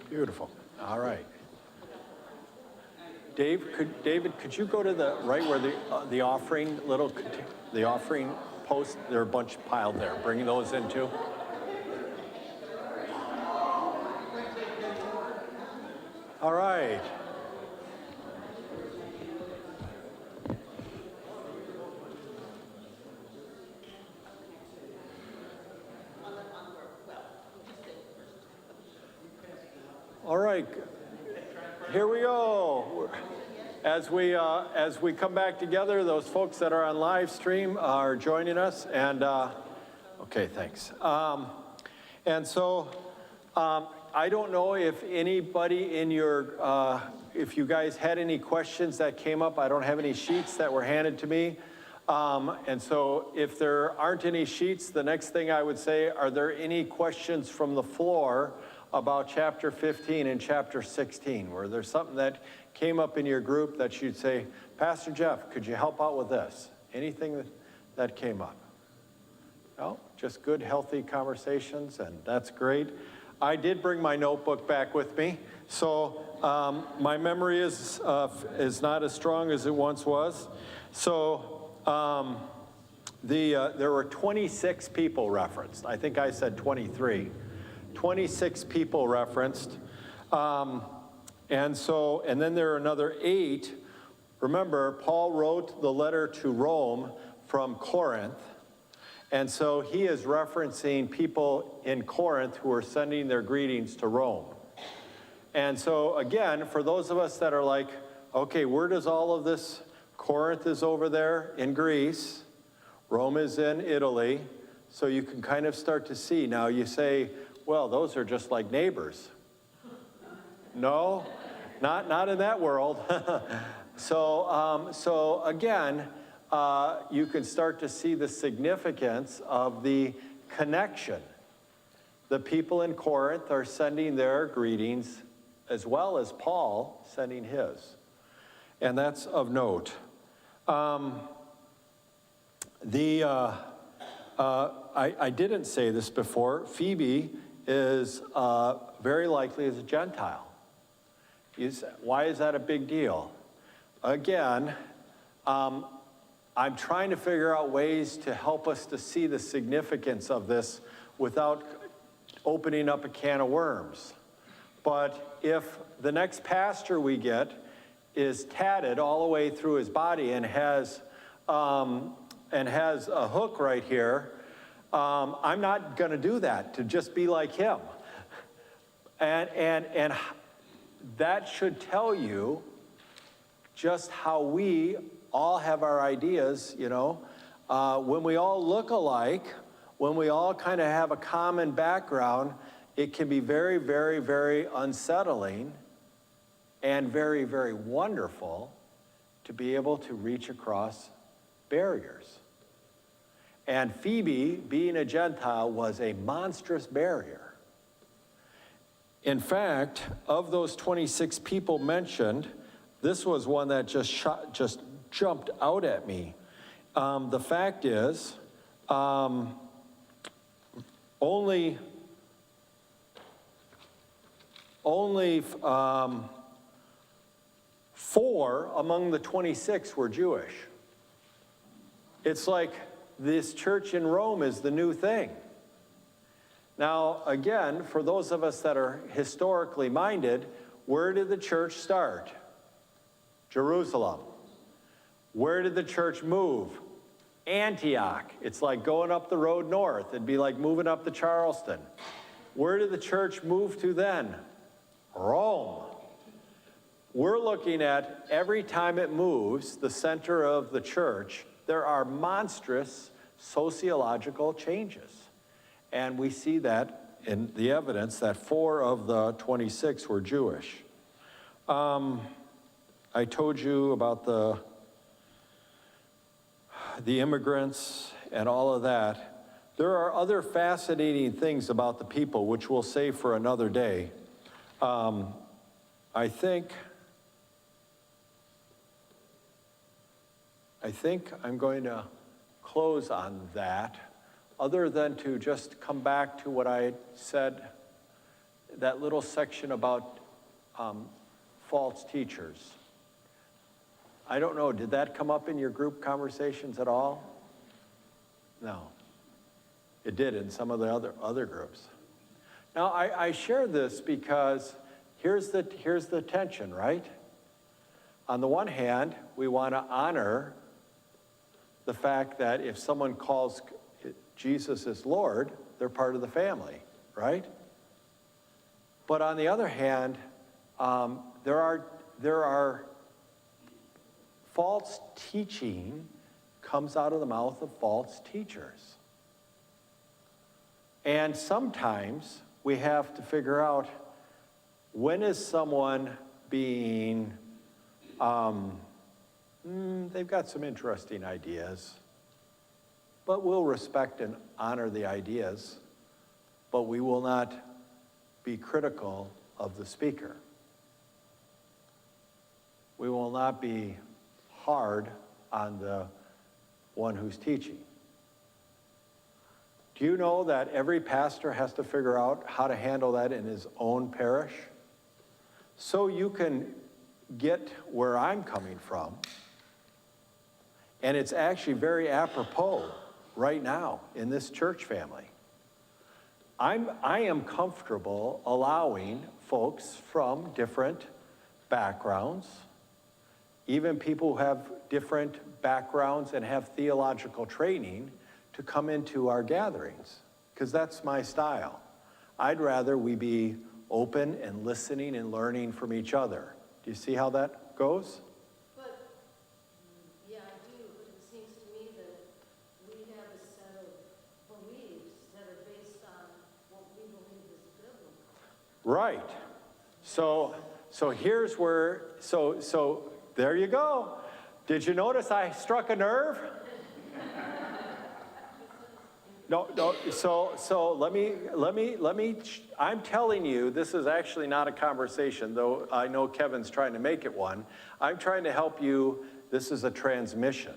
Beautiful. All right. David, could you go to the right where the offering the offering post? There are a bunch piled there. Bring those in too. All right. All right. Here we go. As we come back together, those folks that are on live stream are joining us, and okay, thanks. And so I don't know if anybody in your, if you guys had any questions that came up. I don't have any sheets that were handed to me. And so if there aren't any sheets, the next thing I would say, are there any questions from the floor about chapter 15 and chapter 16? Were there something that came up in your group that you'd say, Pastor Jeff, could you help out with this? Anything that came up? No, just good, healthy conversations, and that's great. I did bring my notebook back with me, so my memory is not as strong as it once was. So there were 26 people referenced. I think I said 23. 26 people referenced. And then there are another 8. Remember, Paul wrote the letter to Rome from Corinth. And so he is referencing people in Corinth who are sending their greetings to Rome. And so again, for those of us that are like, okay, where does all of this? Corinth is over there in Greece. Rome is in Italy. So you can kind of start to see. Now you say, well, those are just like neighbors. No, not in that world. So again, you can start to see the significance of the connection. The people in Corinth are sending their greetings as well as Paul sending his. And that's of note. I didn't say this before. Phoebe is very likely as a Gentile. Why is that a big deal? Again, I'm trying to figure out ways to help us to see the significance of this without opening up a can of worms. But if the next pastor we get is tatted all the way through his body and has a hook right here, I'm not going to do that to just be like him. And that should tell you just how we all have our ideas, you know. When we all look alike, when we all kind of have a common background, it can be very, very, very unsettling and very, very wonderful to be able to reach across barriers. And Phoebe, being a Gentile, was a monstrous barrier. In fact, of those 26 people mentioned, this was one that just jumped out at me. The fact is, only 4 among the 26 were Jewish. It's like this church in Rome is the new thing. Now, again, for those of us that are historically minded, where did the church start? Jerusalem. Where did the church move? Antioch. It's like going up the road north. It'd be like moving up to Charleston. Where did the church move to then? Rome. We're looking at every time it moves, the center of the church, there are monstrous sociological changes. And we see that in the evidence that 4 of the 26 were Jewish. I told you about the immigrants and all of that. There are other fascinating things about the people, which we'll save for another day. I think I'm going to close on that, other than to just come back to what I said that little section about false teachers. I don't know, did that come up in your group conversations at all? No. It did in some of the other groups. Now, I share this because here's the tension, right? On the one hand, we want to honor the fact that if someone calls Jesus as Lord, they're part of the family, right? But on the other hand, there are false teaching comes out of the mouth of false teachers. And sometimes we have to figure out, when is someone being, they've got some interesting ideas, but we'll respect and honor the ideas, but we will not be critical of the speaker. We will not be hard on the one who's teaching. Do you know that every pastor has to figure out how to handle that in his own parish? So you can get where I'm coming from. And it's actually very apropos right now in this church family. I am comfortable allowing folks from different backgrounds, even people who have different backgrounds and have theological training, to come into our gatherings, because that's my style. I'd rather we be open and listening and learning from each other. Do you see how that goes? But, yeah, I do, but it seems to me that we have a set of beliefs that are based on what we believe is biblical. Right. So here's where, so there you go. Did you notice I struck a nerve? No, so let me, I'm telling you, this is actually not a conversation, though I know Kevin's trying to make it one. I'm trying to help you, this is a transmission.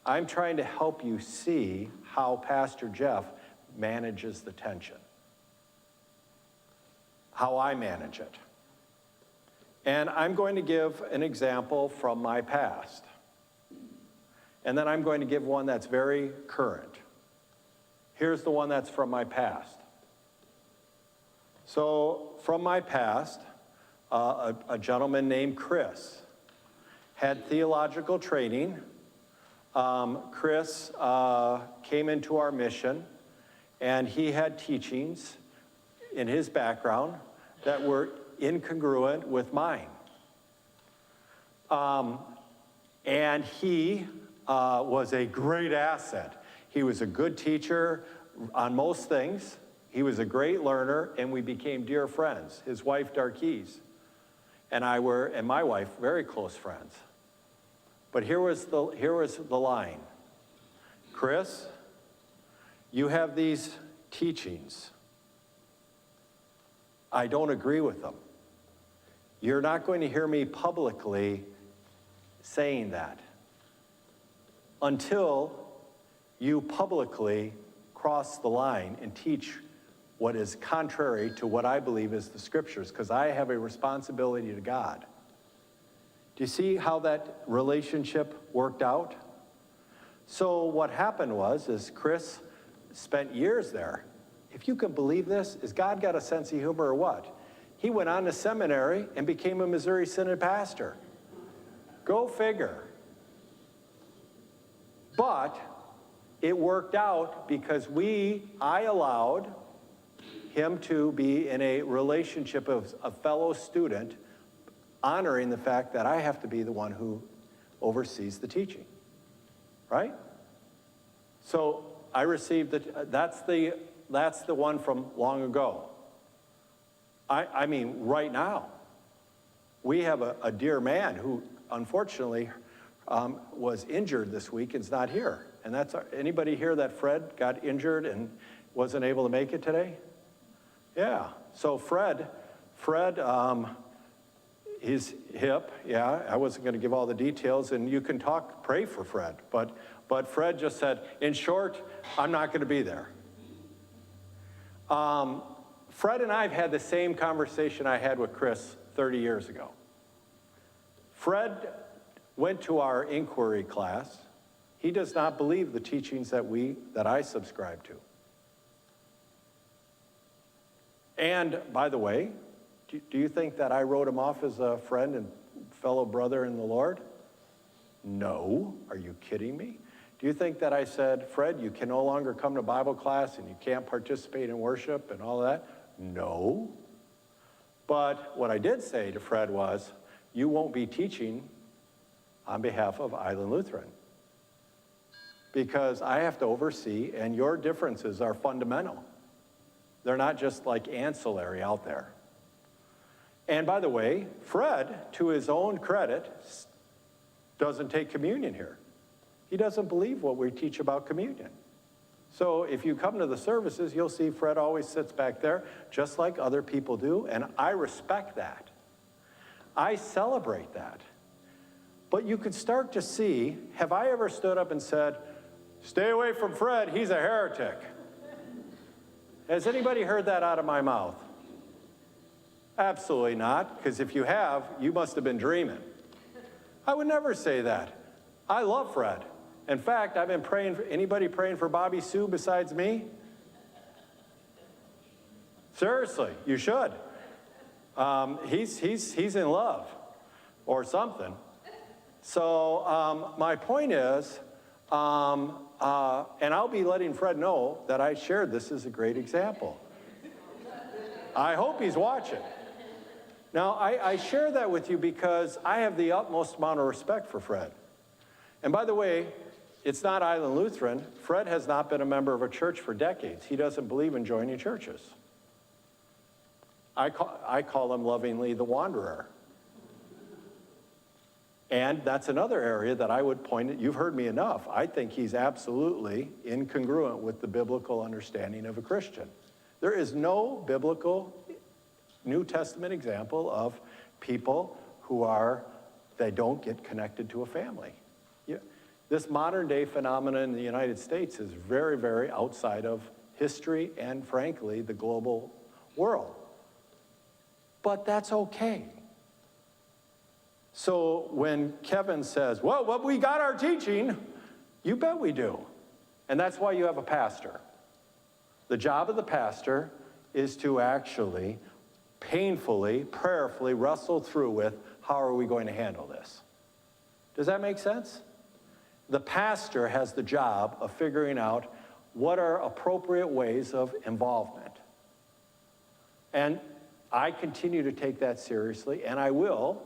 I'm trying to help you see how Pastor Jeff manages the tension, how I manage it. And I'm going to give an example from my past. And then I'm going to give one that's very current. Here's the one that's from my past. So from my past, a gentleman named Chris had theological training. Chris came into our mission, and he had teachings in his background that were incongruent with mine. And he was a great asset. He was a good teacher on most things. He was a great learner, and we became dear friends. His wife, Darkees, and I were, and my wife, very close friends. But here was the line. Chris, you have these teachings. I don't agree with them. You're not going to hear me publicly saying that until you publicly cross the line and teach what is contrary to what I believe is the scriptures, because I have a responsibility to God. Do you see how that relationship worked out? So what happened is Chris spent years there. If you can believe this, is God got a sense of humor or what? He went on to seminary and became a Missouri Synod pastor. Go figure. But it worked out because I allowed him to be in a relationship of a fellow student, honoring the fact that I have to be the one who oversees the teaching, right? So I received that's the one from long ago. I mean, right now, we have a dear man who unfortunately was injured this week and is not here. And that's, anybody here that Fred got injured and wasn't able to make it today? Yeah, so Fred, his hip, yeah, I wasn't gonna give all the details, and you can pray for Fred, but Fred just said, in short, I'm not gonna be there. Fred and I have had the same conversation I had with Chris 30 years ago. Fred went to our inquiry class. He does not believe the teachings that I subscribe to. And by the way, do you think that I wrote him off as a friend and fellow brother in the Lord? No. Are you kidding me? Do you think that I said, Fred, you can no longer come to Bible class and you can't participate in worship and all that? No. But what I did say to Fred was, you won't be teaching on behalf of Island Lutheran, because I have to oversee, and your differences are fundamental. They're not just like ancillary out there. And by the way, Fred, to his own credit, doesn't take communion here. He doesn't believe what we teach about communion. So if you come to the services, you'll see Fred always sits back there, just like other people do, and I respect that. I celebrate that. But you could start to see, have I ever stood up and said, stay away from Fred, he's a heretic? Has anybody heard that out of my mouth? Absolutely not, because if you have, you must have been dreaming. I would never say that. I love Fred. In fact, I've been praying for, anybody praying for Bobby Sue besides me? Seriously, you should. He's in love or something. So my point is, and I'll be letting Fred know that I shared this as a great example. I hope he's watching. Now, I share that with you because I have the utmost amount of respect for Fred. And by the way, it's not Island Lutheran. Fred has not been a member of a church for decades. He doesn't believe in joining churches. I call him lovingly the wanderer. And that's another area that I would point at. You've heard me enough. I think he's absolutely incongruent with the biblical understanding of a Christian. There is no biblical New Testament example of people who they don't get connected to a family. This modern day phenomenon in the United States is very, very outside of history and, frankly, the global world. But that's okay. So when Kevin says, well, we got our teaching, you bet we do. And that's why you have a pastor. The job of the pastor is to actually painfully, prayerfully wrestle through with, how are we going to handle this? Does that make sense? The pastor has the job of figuring out what are appropriate ways of involvement. And I continue to take that seriously, and I will,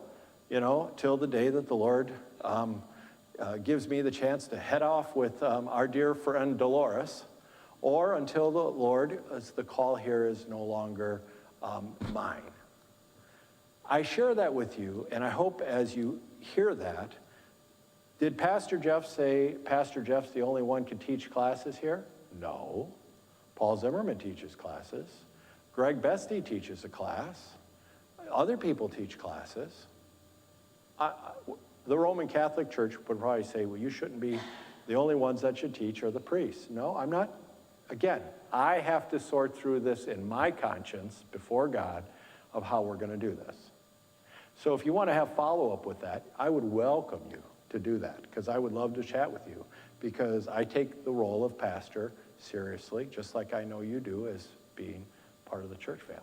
till the day that the Lord gives me the chance to head off with our dear friend Dolores, or until the Lord, as the call here is no longer mine. I share that with you, and I hope as you hear that, did Pastor Jeff say Pastor Jeff's the only one can teach classes here? No. Paul Zimmerman teaches classes. Greg Bestie teaches a class. Other people teach classes. The Roman Catholic Church would probably say, well, you shouldn't be, the only ones that should teach are the priests. No, I'm not. Again, I have to sort through this in my conscience before God of how we're going to do this. So if you want to have follow-up with that, I would welcome you to do that, because I would love to chat with you, because I take the role of pastor seriously, just like I know you do as being part of the church family.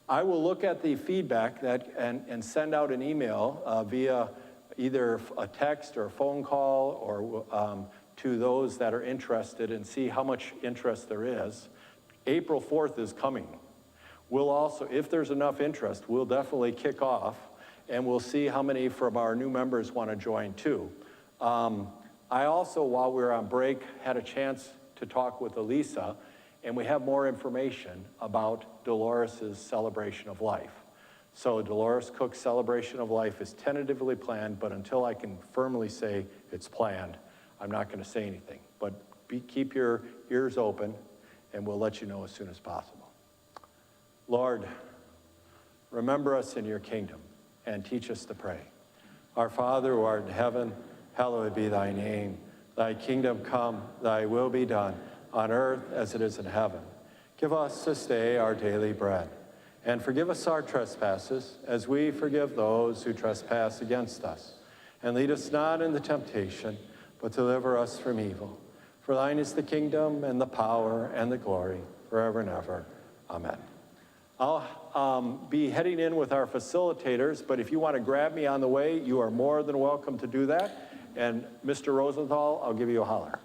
I will look at the feedback and send out an email via either a text or a phone call or to those that are interested, and see how much interest there is. April 4th is coming. We'll also, if there's enough interest, we'll definitely kick off, and we'll see how many from our new members want to join too. I also, while we were on break, had a chance to talk with Elisa, and we have more information about Dolores' celebration of life. So Dolores Cook's celebration of life is tentatively planned, but until I can firmly say it's planned, I'm not going to say anything. But keep your ears open, and we'll let you know as soon as possible. Lord, remember us in your kingdom and teach us to pray. Our Father who art in heaven, hallowed be thy name. Thy kingdom come, thy will be done, on earth as it is in heaven. Give us this day our daily bread, and forgive us our trespasses, as we forgive those who trespass against us. And lead us not into temptation, but deliver us from evil. For thine is the kingdom, and the power, and the glory, forever and ever. Amen. I'll be heading in with our facilitators, but if you want to grab me on the way, you are more than welcome to do that. And Mr. Rosenthal, I'll give you a holler.